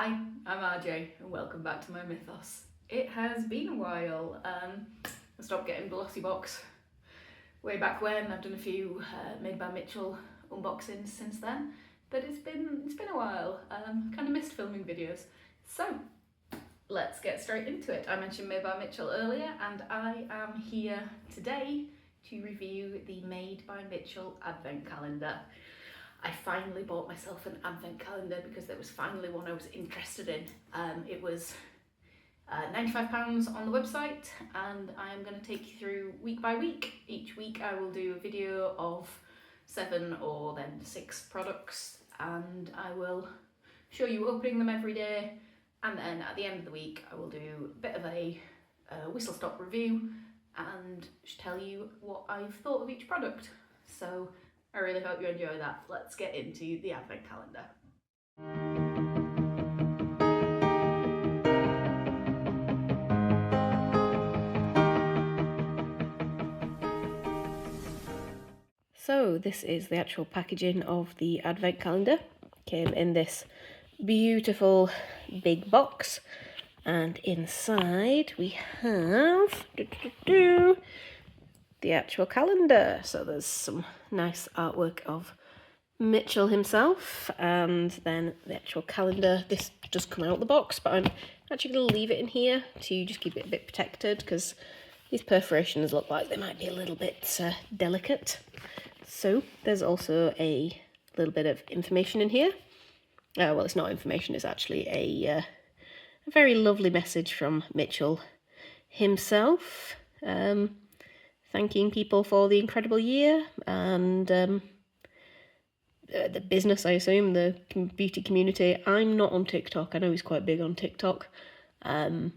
Hi, I'm RJ and welcome back to my mythos. It has been a while. I stopped getting Glossy Box way back when. I've done a few Made by Mitchell unboxings since then, but it's been a while. Kind of missed filming videos, so let's get straight into it. I mentioned Made by Mitchell earlier, and I am here today to review the Made by Mitchell Advent Calendar. I finally bought myself an advent calendar because there was finally one I was interested in. It was £95 on the website, and I'm going to take you through week by week. Each week I will do a video of 7 or then 6 products, and I will show you opening them every day, and then at the end of the week I will do a bit of a whistle stop review and tell you what I've thought of each product. So I really hope you enjoy that. Let's get into the advent calendar. So this is the actual packaging of the advent calendar. Came in this beautiful big box, and inside we have the actual calendar. So there's some nice artwork of Mitchell himself, and then the actual calendar. This does come out of the box, but I'm actually going to leave it in here to just keep it a bit protected, because these perforations look like they might be a little bit delicate. So there's also a little bit of information in here. Well, it's not information, it's actually a very lovely message from Mitchell himself, thanking people for the incredible year, and the business, I assume, the beauty community. I'm not on TikTok. I know he's quite big on TikTok, and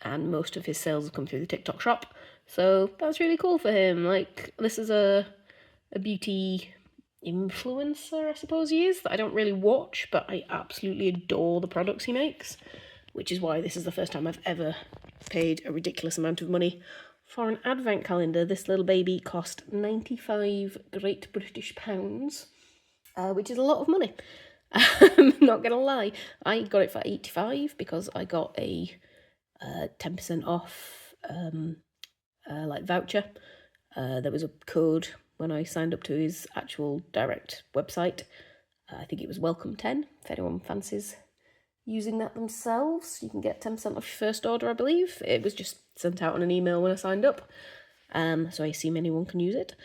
most of his sales have come through the TikTok shop, so that's really cool for him. Like, this is a beauty influencer, I suppose he is, that I don't really watch, but I absolutely adore the products he makes, which is why this is the first time I've ever paid a ridiculous amount of money for an advent calendar. This little baby cost 95 Great British pounds, which is a lot of money. I'm not gonna lie, I got it for 85 because I got a 10% off like voucher. There was a code when I signed up to his actual direct website. I think it was Welcome 10, if anyone fancies using that themselves. You can get 10% off your first order, I believe. It was just sent out on an email when I signed up, so I assume anyone can use it.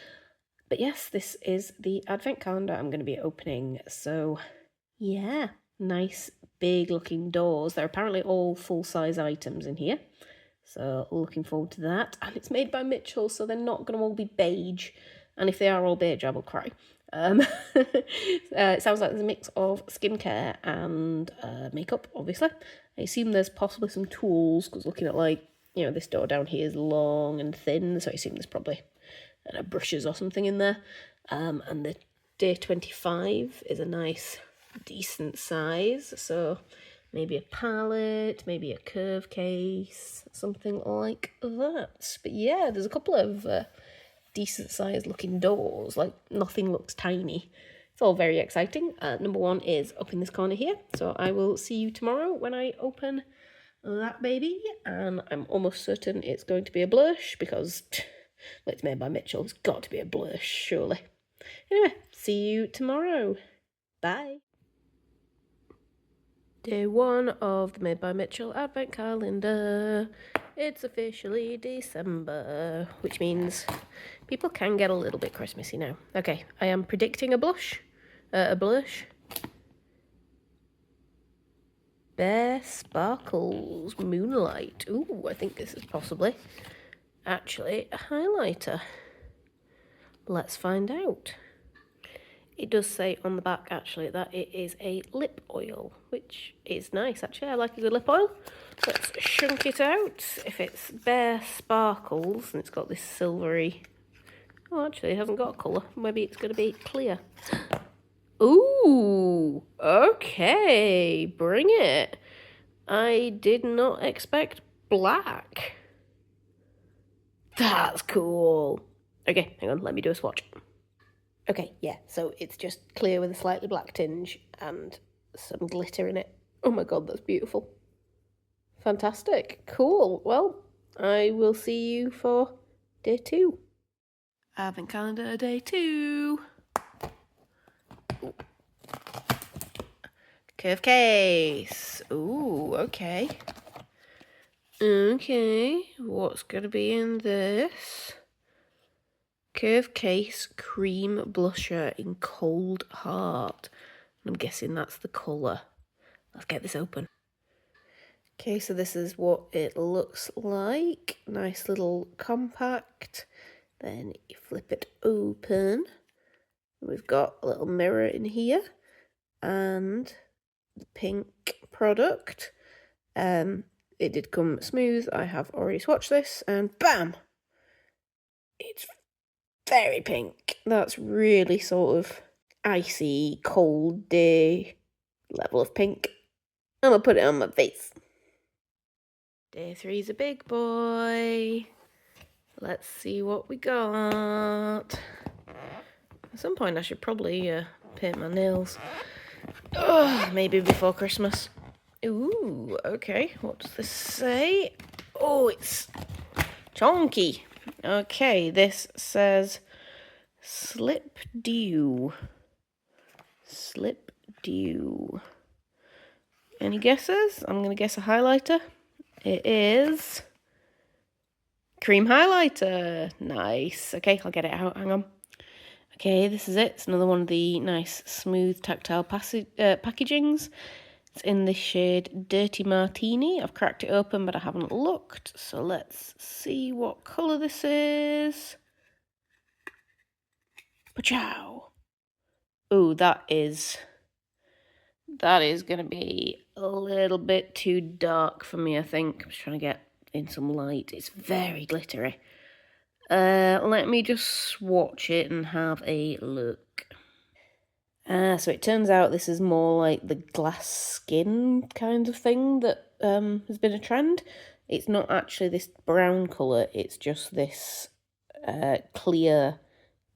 But yes, this is the advent calendar I'm going to be opening. So yeah, nice big looking doors. They're apparently all full-size items in here, so looking forward to that. And it's made by Mitchell, so they're not going to all be beige, and if they are all beige, I will cry. It sounds like there's a mix of skincare and makeup, obviously. I assume there's possibly some tools, because looking at, like, you know, this door down here is long and thin, so I assume there's probably brushes or something in there. And the Day 25 is a nice, decent size, so maybe a palette, maybe a curve case, something like that. But yeah, there's a couple of decent sized looking doors, like nothing looks tiny. It's all very exciting. Number one is up in this corner here, so I will see you tomorrow when I open that baby, and I'm almost certain it's going to be a blush, because well, it's made by Mitchell, it's got to be a blush, surely. Anyway, see you tomorrow. Bye. Day 1 of the Made by Mitchell Advent Calendar. It's officially December, which means people can get a little bit Christmassy now. Okay, I am predicting a blush. Bare Sparkles Moonlight. Ooh, I think this is possibly actually a highlighter. Let's find out. It does say on the back, actually, that it is a lip oil, which is nice, actually. I like a good lip oil. Let's shunk it out. If it's Bare Sparkles, and it's got this silvery... Oh, actually, it hasn't got a colour. Maybe it's going to be clear. Ooh, okay, bring it. I did not expect black. That's cool. Okay, hang on, let me do a swatch. Okay, yeah, so it's just clear with a slightly black tinge and some glitter in it. Oh my god, that's beautiful. Fantastic. Cool. Well, I will see you for day 2. Advent calendar day 2. Ooh. Curve case. Ooh, okay. Okay, what's gonna be in this? Curve case cream blusher in Cold Heart. I'm guessing that's the colour. Let's get this open. Okay, so this is what it looks like. Nice little compact. Then you flip it open. We've got a little mirror in here. And the pink product. It did come smooth. I have already swatched this. And bam! It's very pink. That's really sort of icy, cold day level of pink. I'm gonna put it on my face. Day 3's a big boy. Let's see what we got. At some point I should probably paint my nails. Maybe before Christmas. Ooh, okay. What does this say? Oh, it's chonky. Okay, this says Slip Dew. Slip Dew. Any guesses? I'm going to guess a highlighter. It is cream highlighter. Nice. Okay, I'll get it out. Hang on. Okay, this is it. It's another one of the nice, smooth, tactile packagings. It's in the shade Dirty Martini. I've cracked it open, but I haven't looked. So let's see what colour this is. Pachow. Ooh, that is going to be a little bit too dark for me, I think. I'm just trying to get in some light. It's very glittery. Let me just swatch it and have a look. So it turns out this is more like the glass skin kind of thing that has been a trend. It's not actually this brown colour, it's just this clear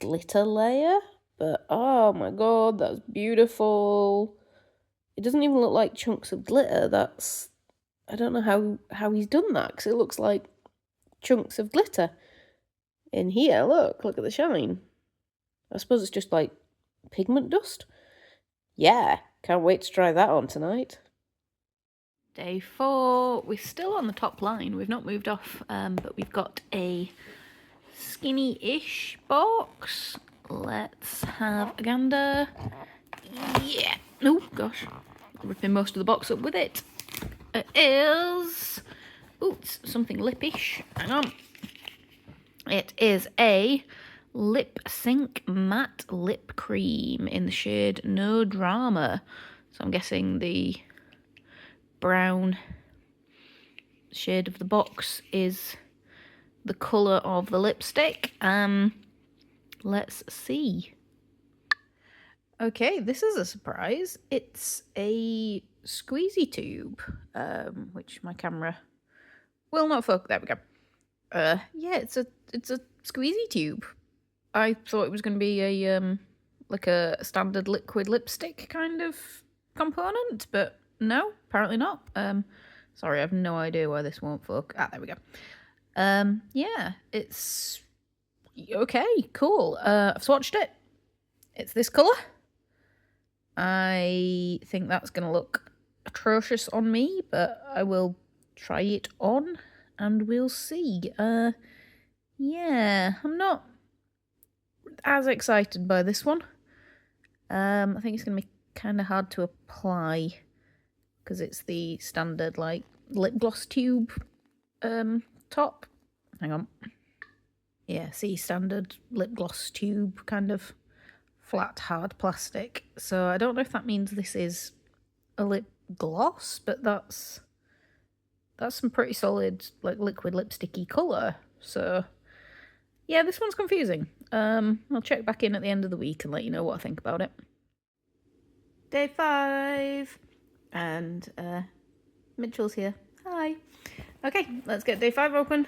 glitter layer. But oh my god, that's beautiful. It doesn't even look like chunks of glitter. I don't know how he's done that, because it looks like chunks of glitter in here. Look at the shine. I suppose it's just like pigment dust. Yeah, can't wait to try that on tonight. Day 4, we're still on the top line. We've not moved off, but we've got a skinny-ish box. Let's have a gander. Yeah. Oh, gosh. Ripping most of the box up with it. It is... Ooh, it's something lippish. Hang on. It is a Lip Sync Matte Lip Cream in the shade No Drama. So I'm guessing the brown shade of the box is the colour of the lipstick. Let's see. Okay, this is a surprise. It's a squeezy tube, which my camera will not focus. There we go. Yeah, it's a squeezy tube. I thought it was going to be a like a standard liquid lipstick kind of component, but no, apparently not. Sorry, I have no idea why this won't focus. There we go. Yeah, it's okay, cool. I've swatched it. It's this colour. I think that's going to look atrocious on me, but I will try it on and we'll see. Yeah, I'm not as excited by this one. I think it's going to be kind of hard to apply because it's the standard like lip gloss tube top. Hang on. Yeah, see, standard lip gloss tube kind of flat hard plastic. So I don't know if that means this is a lip gloss, but that's some pretty solid like liquid lipsticky colour. So yeah, this one's confusing. I'll check back in at the end of the week and let you know what I think about it. Day 5 and Mitchell's here. Hi. Okay, let's get day 5 open.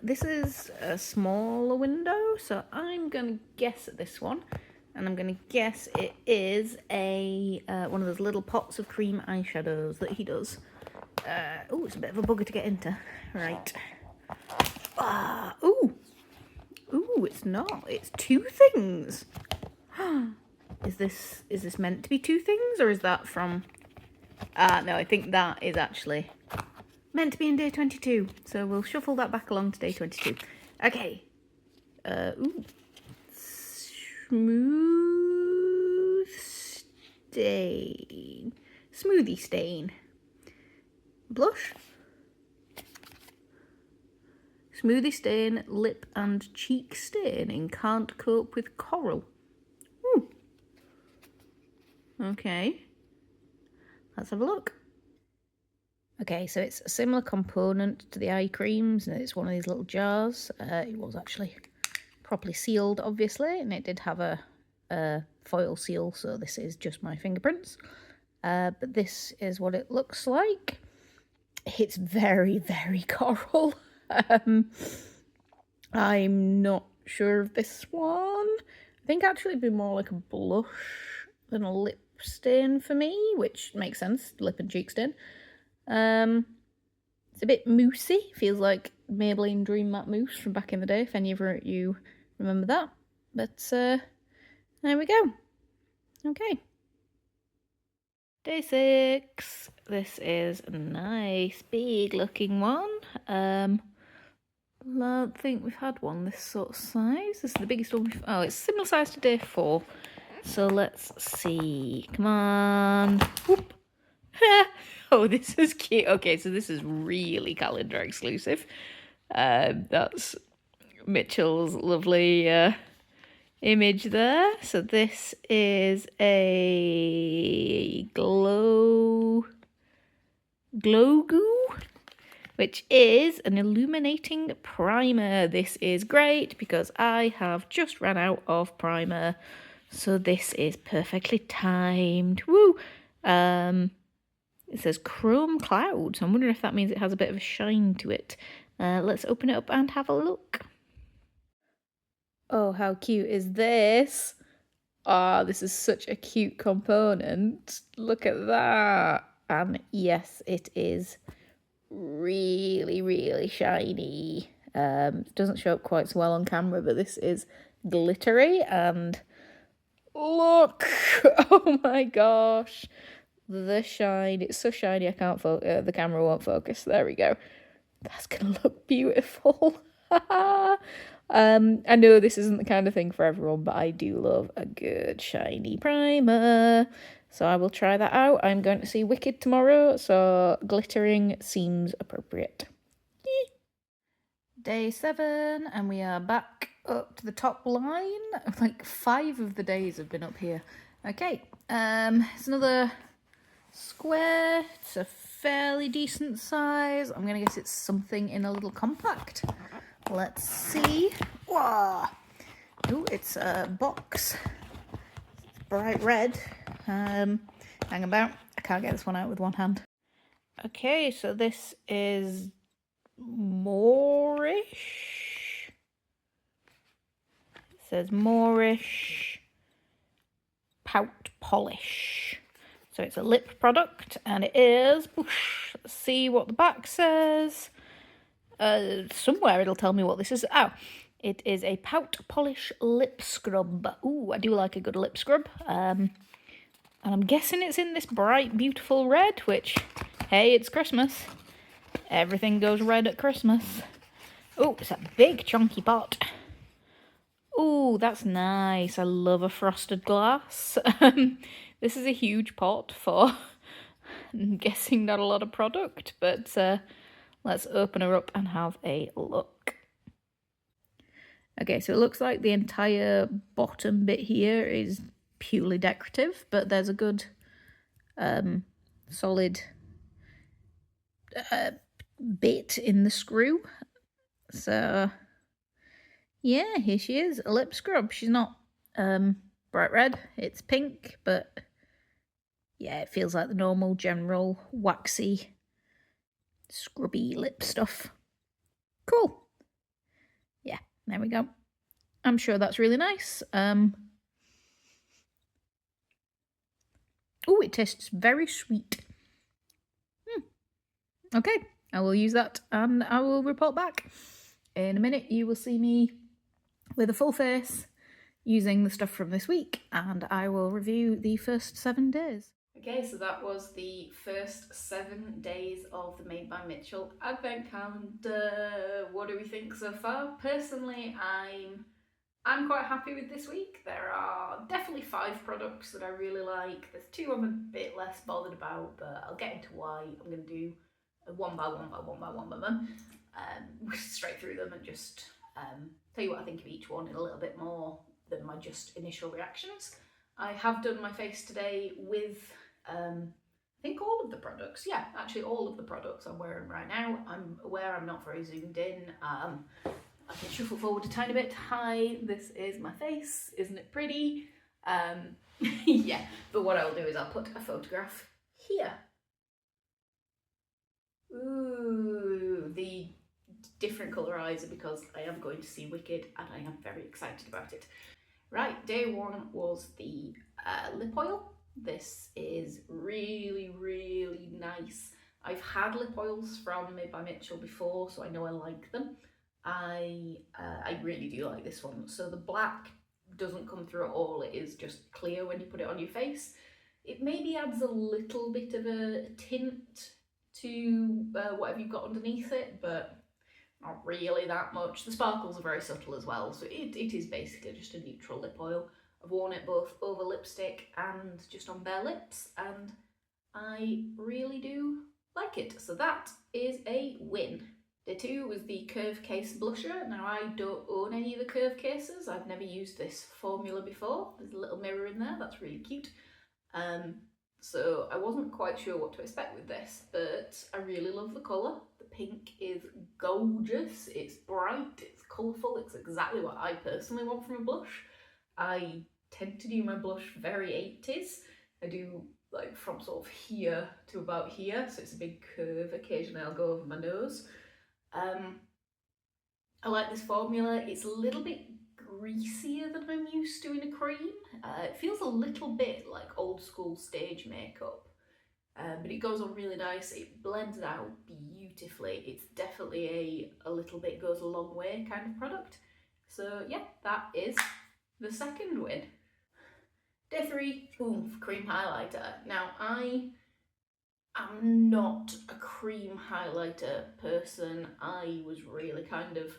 This is a smaller window, so I'm gonna guess at this one and I'm going to guess it is a one of those little pots of cream eyeshadows that he does. Oh, it's a bit of a bugger to get into. Right. Ooh, it's not. It's two things. Is this meant to be two things, or is that from... no, I think that is actually meant to be in day 22. So we'll shuffle that back along to day 22. Okay. Ooh. Smooth stain. Smoothie stain. Blush. Smoothie stain, lip and cheek staining. Can't cope with coral. Ooh. Okay. Let's have a look. Okay, so it's a similar component to the eye creams, and it's one of these little jars. It was actually properly sealed, obviously, and it did have a foil seal, so this is just my fingerprints. But this is what it looks like. It's very, very coral. I'm not sure of this one. I think actually it'd be more like a blush than a lip stain for me, which makes sense, lip and cheek stain. It's a bit moussey, feels like Maybelline Dream Matte Mousse from back in the day, if any of you remember that. But there we go. Okay. Day 6. This is a nice big looking one. I don't think we've had one this sort of size. This is the biggest one we've... Oh, it's similar size to day 4. So let's see. Come on. Whoop. Oh, this is cute. Okay, so this is really calendar exclusive. That's Mitchell's lovely image there. So this is a glow goo, which is an illuminating primer. This is great because I have just ran out of primer, so this is perfectly timed. Woo! It says Chrome Cloud, so I'm wondering if that means it has a bit of a shine to it. Let's open it up and have a look. Oh, how cute is this? Ah, this is such a cute component. Look at that. And yes, it is really, really shiny. Doesn't show up quite so well on camera, but this is glittery and look! Oh my gosh. The shine. It's so shiny I can't focus. The camera won't focus. There we go. That's gonna look beautiful. I know this isn't the kind of thing for everyone, but I do love a good shiny primer. So I will try that out. I'm going to see Wicked tomorrow, so glittering seems appropriate. Day 7, and we are back up to the top line. Like 5 of the days have been up here. Okay, it's another square. It's a fairly decent size. I'm gonna guess it's something in a little compact. Let's see. Whoa! Oh, it's a box. It's bright red. Hang about. I can't get this one out with one hand. Okay, so this is Moorish. It says Moorish Pout Polish. So it's a lip product, and it is... Whoosh, let's see what the back says. Somewhere it'll tell me what this is. Oh, it is a Pout Polish lip scrub. Ooh, I do like a good lip scrub. And I'm guessing it's in this bright, beautiful red, which, hey, it's Christmas. Everything goes red at Christmas. Oh, it's a big chunky pot. Ooh, that's nice. I love a frosted glass. This is a huge pot for, I'm guessing, not a lot of product, but let's open her up and have a look. Okay, so it looks like the entire bottom bit here is purely decorative, but there's a good solid bit in the screw. So yeah, here she is, a lip scrub. She's not bright red, it's pink, but yeah, it feels like the normal general waxy scrubby lip stuff. Cool. Yeah, there we go. I'm sure that's really nice. Oh, it tastes very sweet. Okay, I will use that and I will report back. In a minute, you will see me with a full face using the stuff from this week, and I will review the first 7 days. Okay, so that was the first 7 days of the Made by Mitchell Advent Calendar. What do we think so far? Personally, I'm quite happy with this week. There are definitely 5 products that I really like. There's 2 I'm a bit less bothered about, but I'll get into why. I'm going to do one by one, straight through them and just tell you what I think of each one in a little bit more than my just initial reactions. I have done my face today with I think all of the products. Yeah, actually all of the products I'm wearing right now. I'm aware I'm not very zoomed in. I can shuffle forward a tiny bit. Hi, this is my face. Isn't it pretty? Yeah, but what I'll do is I'll put a photograph here. Ooh, the different colour eyes are because I am going to see Wicked and I am very excited about it. Right, day 1 was the lip oil. This is really, really nice. I've had lip oils from Made by Mitchell before, so I know I like them. I really do like this one. So the black doesn't come through at all. It is just clear when you put it on your face. It maybe adds a little bit of a tint to whatever you've got underneath it, but not really that much. The sparkles are very subtle as well, so it is basically just a neutral lip oil. I've worn it both over lipstick and just on bare lips, and I really do like it. So that is a win. Day 2 was the Curve Case blusher. Now I don't own any of the Curve cases. I've never used this formula before. There's a little mirror in there, that's really cute. So I wasn't quite sure what to expect with this, but I really love the colour. The pink is gorgeous, it's bright, it's colourful, it's exactly what I personally want from a blush. I tend to do my blush very 80s. I do like from sort of here to about here, so it's a big curve. Occasionally I'll go over my nose. I like this formula. It's a little bit greasier than I'm used to in a cream. It feels a little bit like old school stage makeup, but it goes on really nice. It blends out beautifully. It's definitely a little bit goes a long way kind of product. So yeah, that is the second win. Day 3, Oomph Cream Highlighter. Now I am not a cream highlighter person. I was really kind of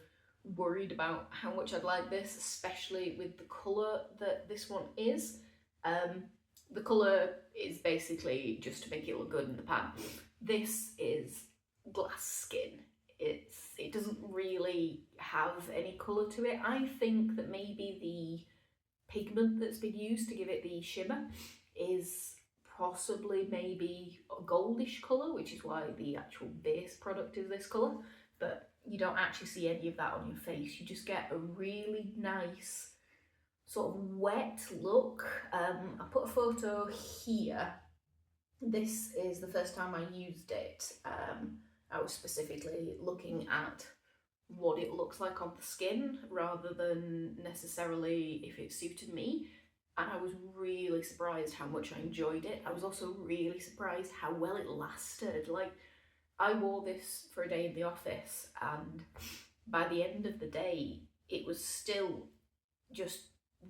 worried about how much I'd like this, especially with the colour that this one is. The colour is basically just to make it look good in the pan. This is glass skin. It doesn't really have any colour to it. I think that maybe the pigment that's been used to give it the shimmer is possibly maybe a goldish colour, which is why the actual base product is this colour, but you don't actually see any of that on your face. You just get a really nice sort of wet look. I put a photo here. This is the first time I used it. I was specifically looking at what it looks like on the skin rather than necessarily if it suited me. And I was really surprised how much I enjoyed it. I was also really surprised how well it lasted. Like, I wore this for a day in the office, and by the end of the day, it was still just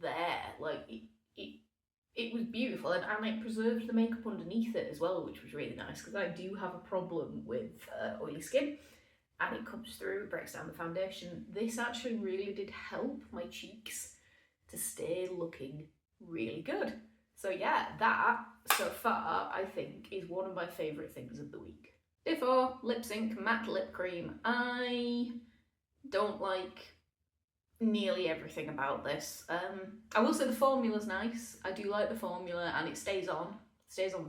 there. Like, it was beautiful, and it preserved the makeup underneath it as well, which was really nice, because I do have a problem with oily skin, and it comes through, breaks down the foundation. This actually really did help my cheeks to stay looking really good. So yeah, that so far I think is one of my favourite things of the week. Day 4, Lip Sync Matte Lip Cream. I don't like nearly everything about this. I will say the formula's nice. I do like the formula, and it stays on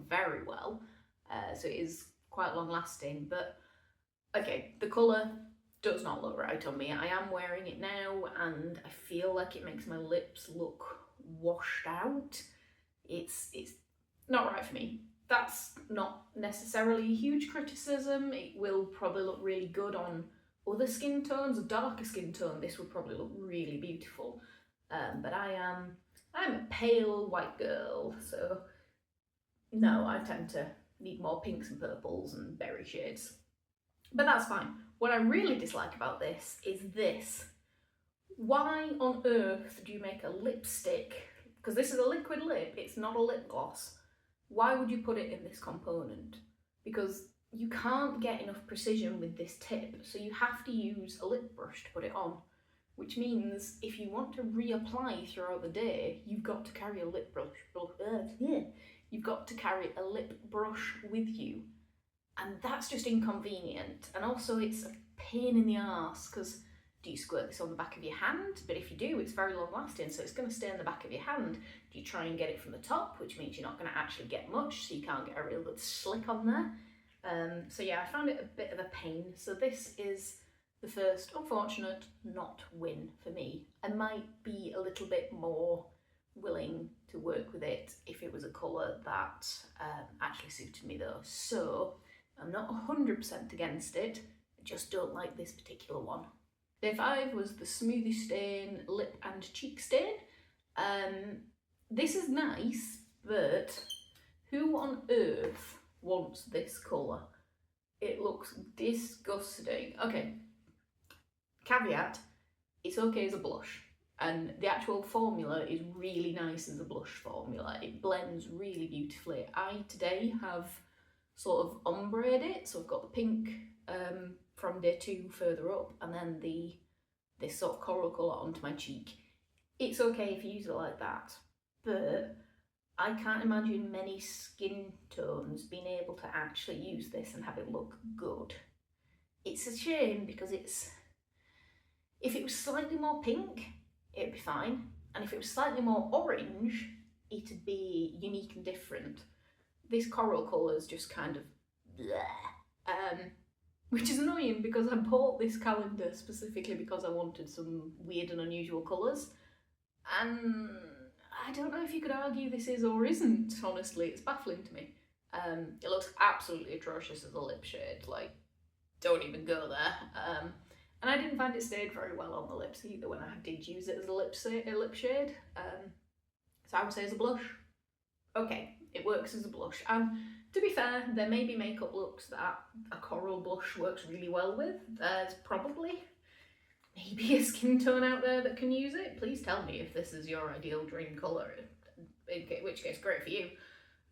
very well. So it is quite long lasting, but okay, the colour does not look right on me. I am wearing it now, and I feel like it makes my lips look washed out. It's not right for me. That's not necessarily a huge criticism. It will probably look really good on other skin tones, a darker skin tone. This would probably look really beautiful. But I'm a pale white girl, so no, I tend to need more pinks and purples and berry shades. But that's fine. What I really dislike about this is this. Why on earth do you make a lipstick? Because this is a liquid lip, it's not a lip gloss. Why would you put it in this component? Because you can't get enough precision with this tip, so you have to use a lip brush to put it on. Which means if you want to reapply throughout the day, you've got to carry a lip brush. You've got to carry a lip brush with you. And that's just inconvenient. And also it's a pain in the arse, because do you squirt this on the back of your hand? But if you do, it's very long lasting, so it's going to stay in the back of your hand. Do you try and get it from the top, which means you're not going to actually get much, so you can't get a real good slick on there. So yeah, I found it a bit of a pain. So this is the first unfortunate not win for me. I might be a little bit more willing to work with it if it was a colour that actually suited me though. So I'm not 100% against it, I just don't like this particular one. Day 5 was the Smoothie Stain Lip and Cheek Stain. This is nice, but who on earth wants this colour? It looks disgusting. Okay, caveat, it's okay as a blush. And the actual formula is really nice as a blush formula. It blends really beautifully. I today have sort of ombre'd it, so I've got the pink from day 2 further up, and then this sort of coral colour onto my cheek. It's okay if you use it like that, but I can't imagine many skin tones being able to actually use this and have it look good. It's a shame because if it was slightly more pink, it'd be fine, and if it was slightly more orange, it'd be unique and different. This coral colour is just kind of bleh. Which is annoying because I bought this calendar specifically because I wanted some weird and unusual colours, and I don't know if you could argue this is or isn't, honestly. It's baffling to me. It looks absolutely atrocious as a lip shade, like, don't even go there. And I didn't find it stayed very well on the lips either when I did use it as a lip shade. So I would say as a blush, okay, it works as a blush. And to be fair, there may be makeup looks that a coral blush works really well with. There's probably maybe a skin tone out there that can use it. Please tell me if this is your ideal dream colour, in which case great for you.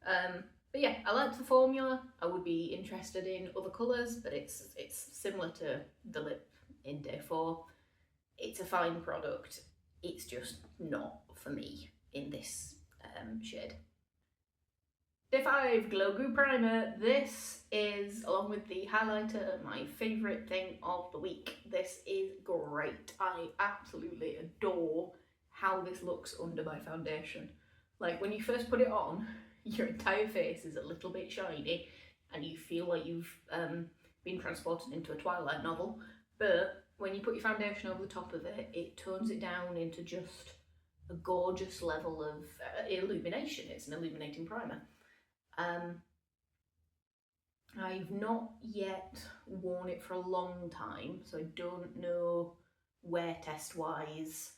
But yeah, I like the formula. I would be interested in other colours, but it's similar to the lip in day 4. It's a fine product. It's just not for me in this shade. Day 5, Glow Goo Primer. This is, along with the highlighter, my favourite thing of the week. This is great. I absolutely adore how this looks under my foundation. Like, when you first put it on, your entire face is a little bit shiny and you feel like you've been transported into a Twilight novel, but when you put your foundation over the top of it, it tones it down into just a gorgeous level of illumination. It's an illuminating primer. I've not yet worn it for a long time, so I don't know wear test wise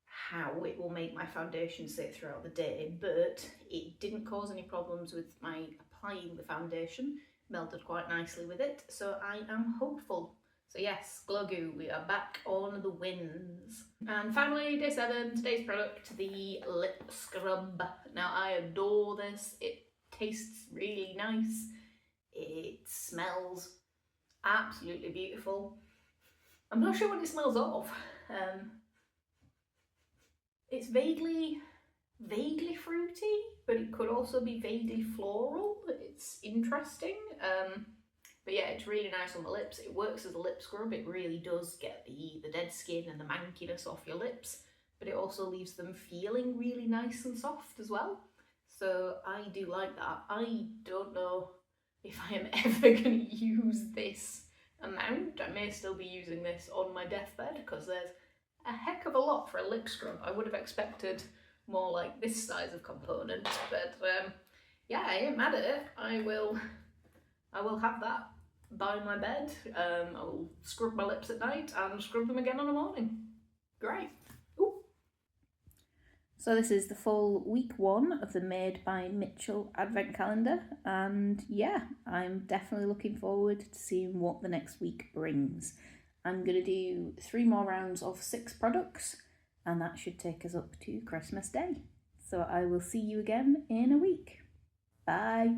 how it will make my foundation sit throughout the day, but it didn't cause any problems with my applying the foundation. Melted quite nicely with it, so I am hopeful. So yes, Glow Goo, we are back on the wins. And finally, day 7, today's product, the lip scrub. Now I adore this. It tastes really nice. It smells absolutely beautiful. I'm not sure what it smells of. It's vaguely fruity, but it could also be vaguely floral. It's interesting. But yeah, it's really nice on the lips. It works as a lip scrub. It really does get the dead skin and the mankiness off your lips, but it also leaves them feeling really nice and soft as well. So I do like that. I don't know if I am ever going to use this amount. I may still be using this on my deathbed because there's a heck of a lot for a lip scrub. I would have expected more like this size of component, but yeah, I ain't mad at it. I will have that by my bed. I will scrub my lips at night and scrub them again in the morning. Great. Ooh. So this is the full week 1 of the Made by Mitchell advent calendar, and yeah, I'm definitely looking forward to seeing what the next week brings. I'm going to do 3 more rounds of 6 products, and that should take us up to Christmas Day. So I will see you again in a week. Bye!